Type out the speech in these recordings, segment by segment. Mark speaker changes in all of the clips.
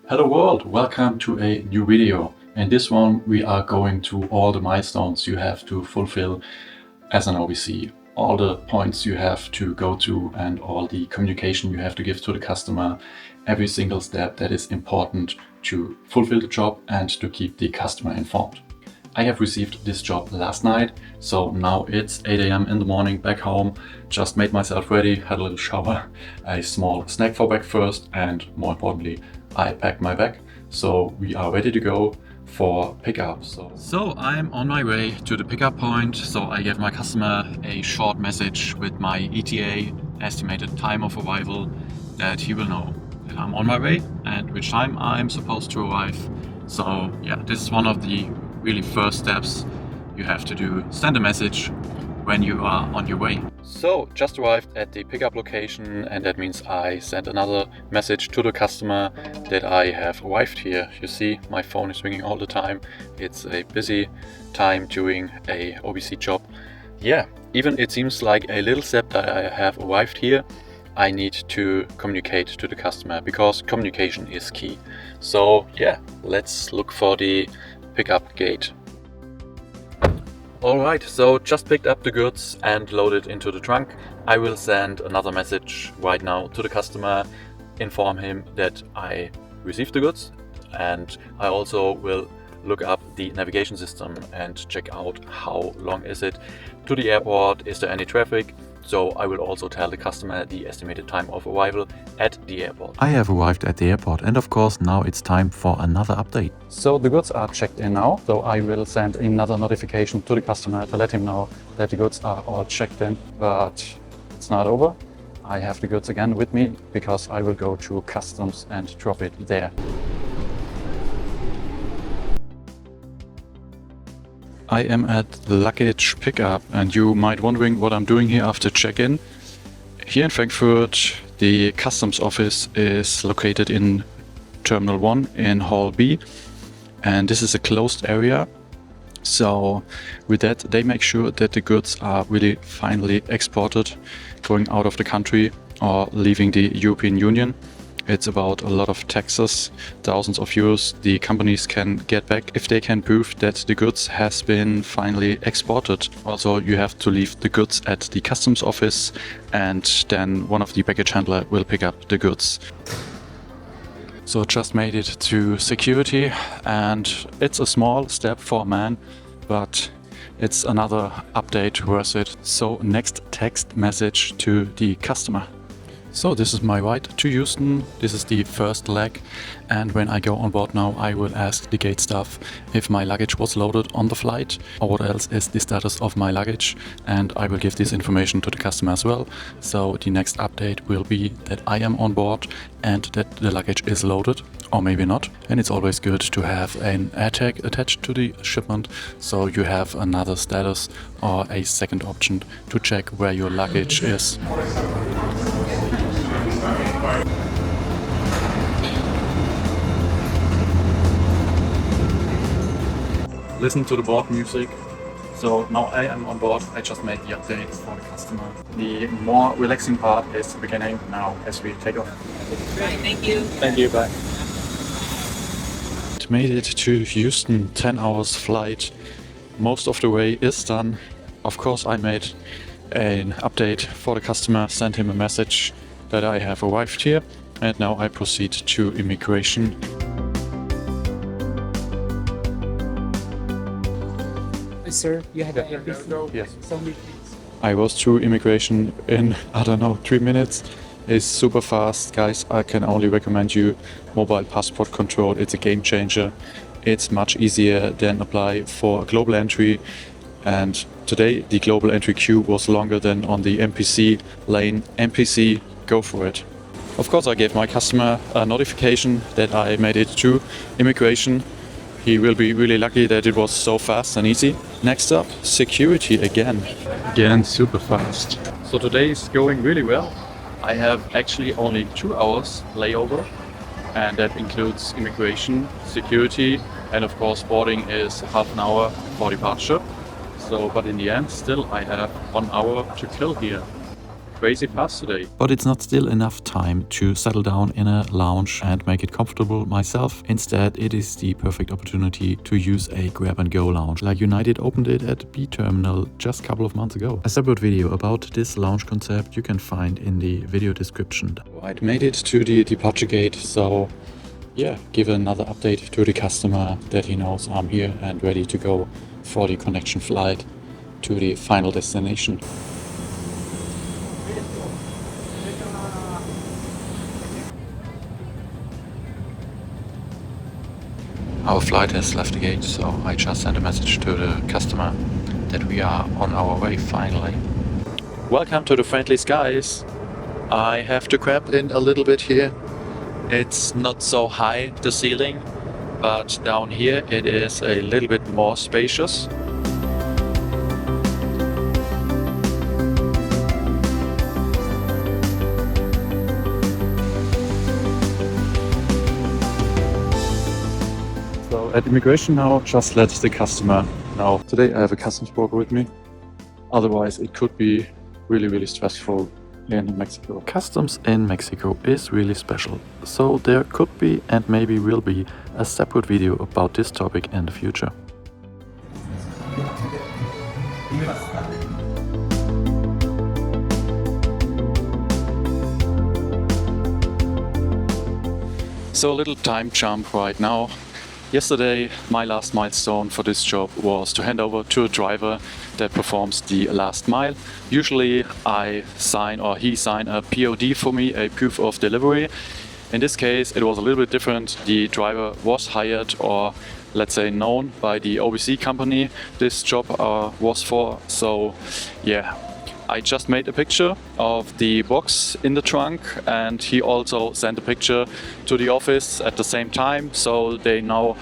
Speaker 1: Hello world, welcome to a new video. In this one we are going to all the milestones you have to fulfill as an OBC, all the points you have to go to and all the communication you have to give to the customer, every single step that is important to fulfill the job and to keep the customer informed. I have received this job last night, so now it's 8 AM in the morning back home, just made myself ready, had a little shower, a small snack for breakfast, and more importantly, I packed my bag, so we are ready to go for pickup. So I'm on my way to the pickup point, so I gave my customer a short message with my ETA, estimated time of arrival, that he will know that I'm on my way and which time I'm supposed to arrive. So yeah, this is one of the really first steps you have to do, send a message when you are on your way. So just arrived at the pickup location, and that means I sent another message to the customer that I have arrived here. You see my phone is ringing all the time. It's a busy time during a OBC job. Yeah, even it seems like a little step that I have arrived here, I need to communicate to the customer because communication is key. So yeah, let's look for the pickup gate. Alright, so just picked up the goods and loaded into the trunk. I will send another message right now to the customer, inform him that I received the goods, and I also will look up the navigation system and check out how long is it to the airport, is there any traffic. So I will also tell the customer the estimated time of arrival at the airport. I have arrived at the airport, and of course now it's time for another update. So the goods are checked in now, so I will send another notification to the customer to let him know that the goods are all checked in, but it's not over. I have the goods again with me because I will go to customs and drop it there. I am at the luggage pickup, and you might wondering what I'm doing here after check-in. Here in Frankfurt, the customs office is located in Terminal 1 in Hall B, and this is a closed area. So with that, they make sure that the goods are really finally exported, going out of the country or leaving the European Union. It's about a lot of taxes, thousands of euros the companies can get back if they can prove that the goods has been finally exported. Also, you have to leave the goods at the customs office, and then one of the baggage handler will pick up the goods. So just made it to security, and it's a small step for a man, but it's another update worth it. So next text message to the customer. So this is my ride to Houston, this is the first leg, and when I go on board now I will ask the gate staff if my luggage was loaded on the flight or what else is the status of my luggage, and I will give this information to the customer as well. So the next update will be that I am on board and that the luggage is loaded, or maybe not. And it's always good to have an AirTag attached to the shipment, so you have another status or a second option to check where your luggage is. Listen to the board music. So now I am on board. I just made the updates for the customer. The more relaxing part is the beginning now as we take off.
Speaker 2: Right, thank you.
Speaker 1: Thank you, bye. It made it to Houston, 10 hours flight. Most of the way is done. Of course I made an update for the customer, sent him a message that I have arrived here, and now I proceed to immigration.
Speaker 2: Sir, you have a PC?
Speaker 1: Yes.
Speaker 2: So me, please.
Speaker 1: I was through immigration in, I don't know, 3 minutes. It's super fast, guys. I can only recommend you mobile passport control. It's a game changer. It's much easier than apply for global entry. And today the global entry queue was longer than on the MPC lane. MPC, go for it. Of course I gave my customer a notification that I made it to immigration. He will be really lucky that it was so fast and easy. Next up, security again. Again, super fast. So today is going really well. I have actually only 2 hours layover, and that includes immigration, security, and of course boarding is half an hour for departure. So, but in the end, still I have 1 hour to kill here. crazy fast today.
Speaker 3: But it's not still enough time to settle down in a lounge and make it comfortable myself. Instead, it is the perfect opportunity to use a grab-and-go lounge, like United opened it at B Terminal just a couple of months ago. A separate video about this lounge concept you can find in the video description.
Speaker 1: I made it to the departure gate, so yeah, give another update to the customer that he knows I'm here and ready to go for the connection flight to the final destination. Our flight has left the gate, so I just sent a message to the customer that we are on our way finally. Welcome to the friendly skies. I have to crab in a little bit here. It's not so high, the ceiling, but down here it is a little bit more spacious. So at immigration now, just let the customer know. Today I have a customs broker with me. Otherwise it could be really stressful in Mexico.
Speaker 3: Customs in Mexico is really special, so there could be and maybe will be a separate video about this topic in the future.
Speaker 1: So a little time jump right now. Yesterday, my last milestone for this job was to hand over to a driver that performs the last mile. Usually I sign or he sign a POD for me, a proof of delivery. In this case, it was a little bit different. The driver was hired, or let's say known, by the OBC company this job was for. So yeah, I just made a picture of the box in the trunk, and he also sent a picture to the office at the same time, so they know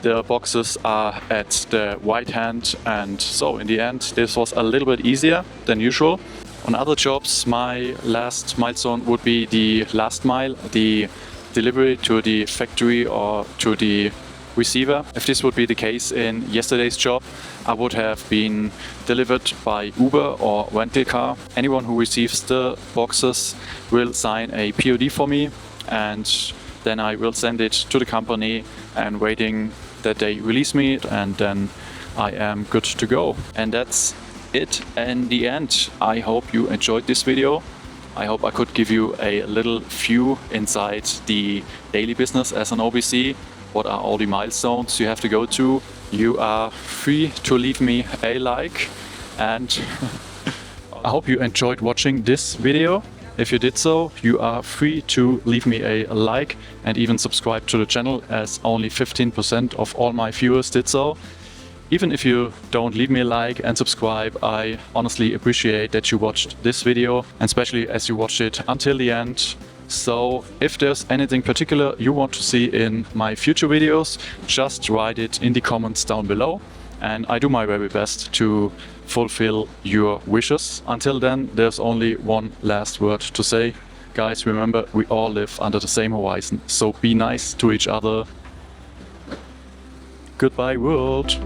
Speaker 1: the boxes are at the right hand. And so in the end, this was a little bit easier than usual. On other jobs, my last milestone would be the last mile, the delivery to the factory or to the receiver. If this would be the case in yesterday's job, I would have been delivered by Uber or rental car. Anyone who receives the boxes will sign a POD for me, and then I will send it to the company and waiting that they release me, and then I am good to go. And that's it in the end. I hope you enjoyed this video. I hope I could give you a little view inside the daily business as an OBC. What are all the milestones you have to go to? You are free to leave me a like, and I hope you enjoyed watching this video. If you did so, you are free to leave me a like and even subscribe to the channel, as only 15% of all my viewers did so. Even if you don't leave me a like and subscribe, I honestly appreciate that you watched this video, and especially as you watched it until the end. So if there's anything particular you want to see in my future videos, just write it in the comments down below, and I do my very best to fulfill your wishes. Until then, there's only one last word to say. Guys, remember, we all live under the same horizon, so be nice to each other. Goodbye, world.